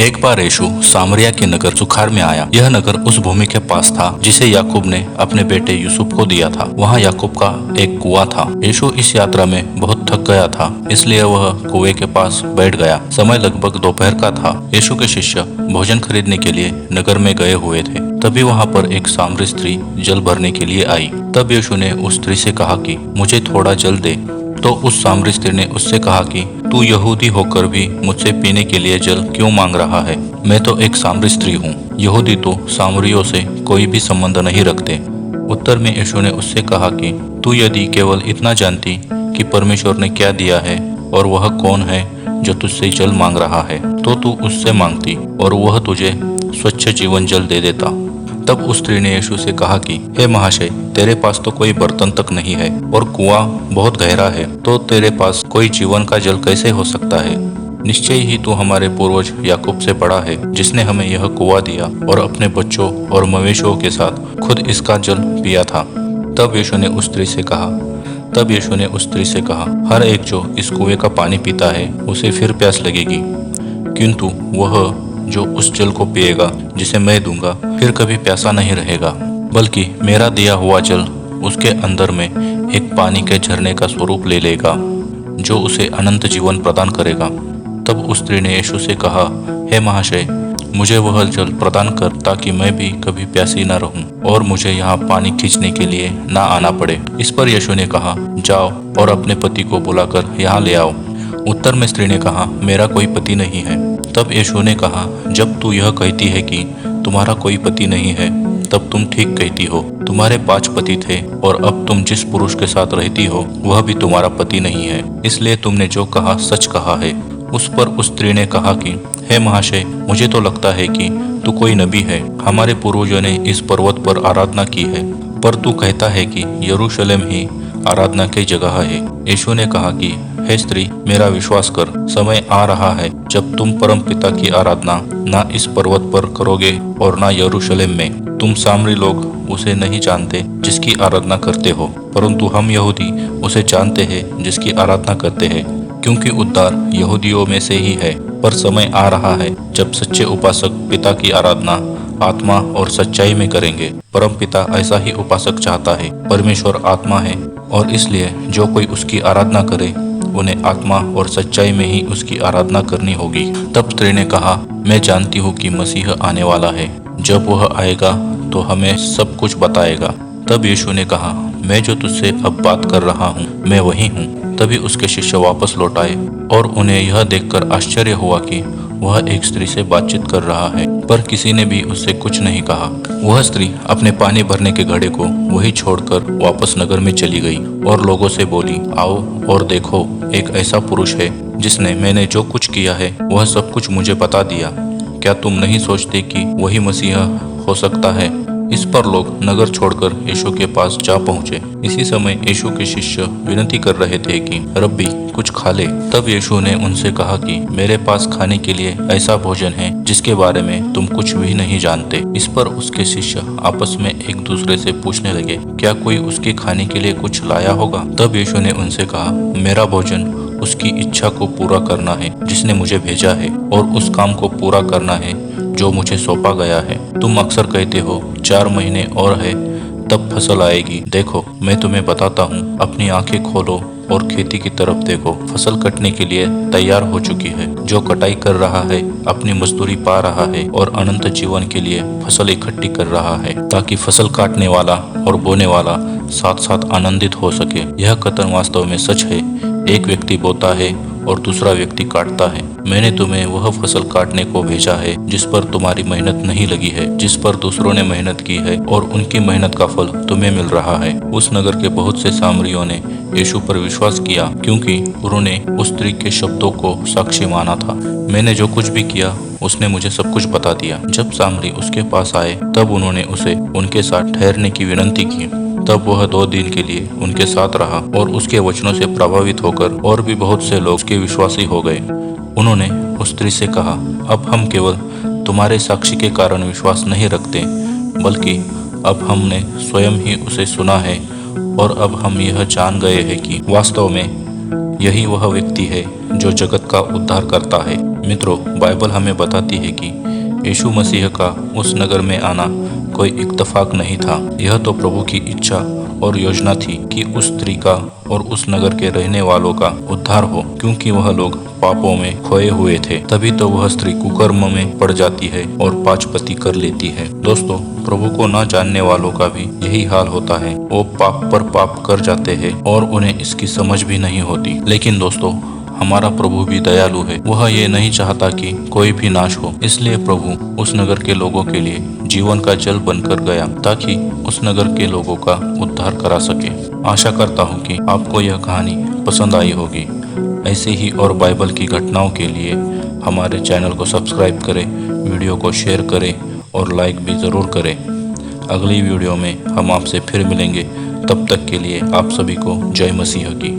एक बार यीशु सामरिया के नगर सुखार में आया। यह नगर उस भूमि के पास था जिसे याकूब ने अपने बेटे यूसुफ को दिया था। वहाँ याकूब का एक कुआं था। यीशु इस यात्रा में बहुत थक गया था, इसलिए वह कुएं के पास बैठ गया। समय लगभग दोपहर का था। यीशु के शिष्य भोजन खरीदने के लिए नगर में गए हुए थे। तभी वहाँ पर एक सामरी स्त्री जल भरने के लिए आई। तब यीशु ने उस स्त्री से कहा कि मुझे थोड़ा जल दे। तो उस सामरी स्त्री ने उससे कहा कि तू यहूदी होकर भी मुझसे पीने के लिए जल क्यों मांग रहा है? मैं तो एक सामरी स्त्री हूँ। यहूदी तो सामरियों से कोई भी संबंध नहीं रखते। उत्तर में यीशु ने उससे कहा कि तू यदि केवल इतना जानती कि परमेश्वर ने क्या दिया है और वह कौन है जो तुझसे जल मांग रहा है, तो तू उससे मांगती और वह तुझे स्वच्छ जीवन जल दे देता। तब उस स्त्री ने यीशु से कहा कि हे महाशय, तेरे पास तो कोई बर्तन तक नहीं है और कुआं बहुत गहरा है, तो तेरे पास कोई जीवन का जल कैसे हो सकता है? निश्चय ही तू हमारे पूर्वज याकूब से बड़ा है, जिसने हमें यह कुआं दिया और अपने बच्चों और मवेशियों के साथ खुद इसका जल पिया था। तब यीशु ने उस स्त्री से कहा, हर एक जो इस कुएं का पानी पीता है उसे फिर प्यास लगेगी, किंतु वह जो उस जल को पिएगा जिसे मैं दूंगा फिर कभी प्यासा नहीं रहेगा, बल्कि मेरा दिया हुआ जल उसके अंदर में एक पानी के झरने का स्वरूप ले लेगा, जो उसे अनंत जीवन प्रदान करेगा। तब उस स्त्री ने यीशु से कहा, हे महाशय, मुझे वह जल प्रदान कर ताकि मैं भी कभी प्यासी न रहूं और मुझे यहाँ पानी खींचने के लिए न आना पड़े। इस पर यीशु ने कहा, जाओ और अपने पति को बुलाकर यहाँ ले आओ। उत्तर में स्त्री ने कहा, मेरा कोई पति नहीं है। तब यीशु ने कहा, जब तू यह कहती है कि तुम्हारा कोई पति नहीं है, तब तुम ठीक कहती हो। तुम्हारे 5 पति थे और अब तुम जिस पुरुष के साथ रहती हो वह भी तुम्हारा पति नहीं है, इसलिए तुमने जो कहा सच कहा है। उस पर उस स्त्री ने कहा कि हे महाशय, मुझे तो लगता है कि तू कोई नबी है। हमारे पूर्वजों ने इस पर्वत पर आराधना की है, पर तू कहता है कि यरूशलेम ही आराधना की जगह है। यीशु ने कहा कि हे स्त्री, मेरा विश्वास कर, समय आ रहा है जब तुम परम पिता की आराधना ना इस पर्वत पर करोगे और ना यरूशलेम में। तुम सामरी लोग उसे नहीं जानते जिसकी आराधना करते हो, परंतु हम यहूदी उसे जानते हैं जिसकी आराधना करते हैं, क्योंकि उद्धार यहूदियों में से ही है। पर समय आ रहा है जब सच्चे उपासक पिता की आराधना आत्मा और सच्चाई में करेंगे। परम पिता ऐसा ही उपासक चाहता है। परमेश्वर आत्मा है और इसलिए जो कोई उसकी आराधना करे उन्हें आत्मा और सच्चाई में ही उसकी आराधना करनी होगी। तब स्त्री ने कहा, मैं जानती हूँ कि मसीह आने वाला है। जब वह आएगा तो हमें सब कुछ बताएगा। तब यीशु ने कहा, मैं जो तुझसे अब बात कर रहा हूँ मैं वही हूँ। तभी उसके शिष्य वापस लौट आए और उन्हें यह देखकर आश्चर्य हुआ कि वह एक स्त्री से बातचीत कर रहा है, पर किसी ने भी उससे कुछ नहीं कहा। वह स्त्री अपने पानी भरने के घड़े को वही छोड़कर वापस नगर में चली गई और लोगों से बोली, आओ और देखो, एक ऐसा पुरुष है जिसने मैंने जो कुछ किया है वह सब कुछ मुझे बता दिया। क्या तुम नहीं सोचते कि वही मसीहा हो सकता है? इस पर लोग नगर छोड़कर यीशु के पास जा पहुँचे। इसी समय यीशु के शिष्य विनती कर रहे थे कि रब्बी, कुछ खा ले। तब यीशु ने उनसे कहा कि मेरे पास खाने के लिए ऐसा भोजन है जिसके बारे में तुम कुछ भी नहीं जानते। इस पर उसके शिष्य आपस में एक दूसरे से पूछने लगे, क्या कोई उसके खाने के लिए कुछ लाया होगा? तब यीशु ने उनसे कहा, मेरा भोजन उसकी इच्छा को पूरा करना है जिसने मुझे भेजा है, और उस काम को पूरा करना है जो मुझे सौंपा गया है। तुम अक्सर कहते हो 4 महीने और है तब फसल आएगी। देखो, मैं तुम्हें बताता हूँ, अपनी आंखें खोलो और खेती की तरफ देखो। फसल कटने के लिए तैयार हो चुकी है। जो कटाई कर रहा है अपनी मजदूरी पा रहा है और अनंत जीवन के लिए फसल इकट्ठी कर रहा है, ताकि फसल काटने वाला और बोने वाला साथ साथ आनंदित हो सके। यह कथन वास्तव में सच है। एक व्यक्ति बोता है और दूसरा व्यक्ति काटता है। मैंने तुम्हें वह फसल काटने को भेजा है जिस पर तुम्हारी मेहनत नहीं लगी है, जिस पर दूसरों ने मेहनत की है, और उनकी मेहनत का फल तुम्हें मिल रहा है। उस नगर के बहुत से सामरियों ने यीशु पर विश्वास किया, क्योंकि उन्होंने उस स्त्री के शब्दों को साक्षी माना था। मैंने जो कुछ भी किया उसने मुझे सब कुछ बता दिया। जब सामरी उसके पास आए तब उन्होंने उसे उनके साथ ठहरने की विनती की। तब वह 2 दिन के लिए उनके साथ रहा और उसके वचनों से प्रभावित होकर और भी बहुत से लोग उसके विश्वासी हो गए। उन्होंने उस स्त्री से कहा, अब हम केवल तुम्हारे साक्षी के कारण विश्वास नहीं रखते, बल्कि अब हमने स्वयं ही उसे सुना है और अब हम यह जान गए हैं कि वास्तव में यही वह व्यक्ति है जो जगत का उद्धार करता है। मित्रों, बाइबल हमें बताती है कि यीशु मसीह का उस नगर में आना कोई इत्तेफाक नहीं था। यह तो प्रभु की इच्छा और योजना थी कि उस स्त्री का और उस नगर के रहने वालों का उद्धार हो, क्योंकि वह लोग पापों में खोए हुए थे। तभी तो वह स्त्री कुकर्म में पड़ जाती है और पाचपति कर लेती है। दोस्तों, प्रभु को न जानने वालों का भी यही हाल होता है। वो पाप पर पाप कर जाते हैं और उन्हें इसकी समझ भी नहीं होती। लेकिन दोस्तों, हमारा प्रभु भी दयालु है। वह ये नहीं चाहता कि कोई भी नाश हो, इसलिए प्रभु उस नगर के लोगों के लिए जीवन का जल बनकर गया, ताकि उस नगर के लोगों का उद्धार करा सके। आशा करता हूँ कि आपको यह कहानी पसंद आई होगी। ऐसे ही और बाइबल की घटनाओं के लिए हमारे चैनल को सब्सक्राइब करें, वीडियो को शेयर करें और लाइक भी ज़रूर करें। अगली वीडियो में हम आपसे फिर मिलेंगे। तब तक के लिए आप सभी को जय मसीह की।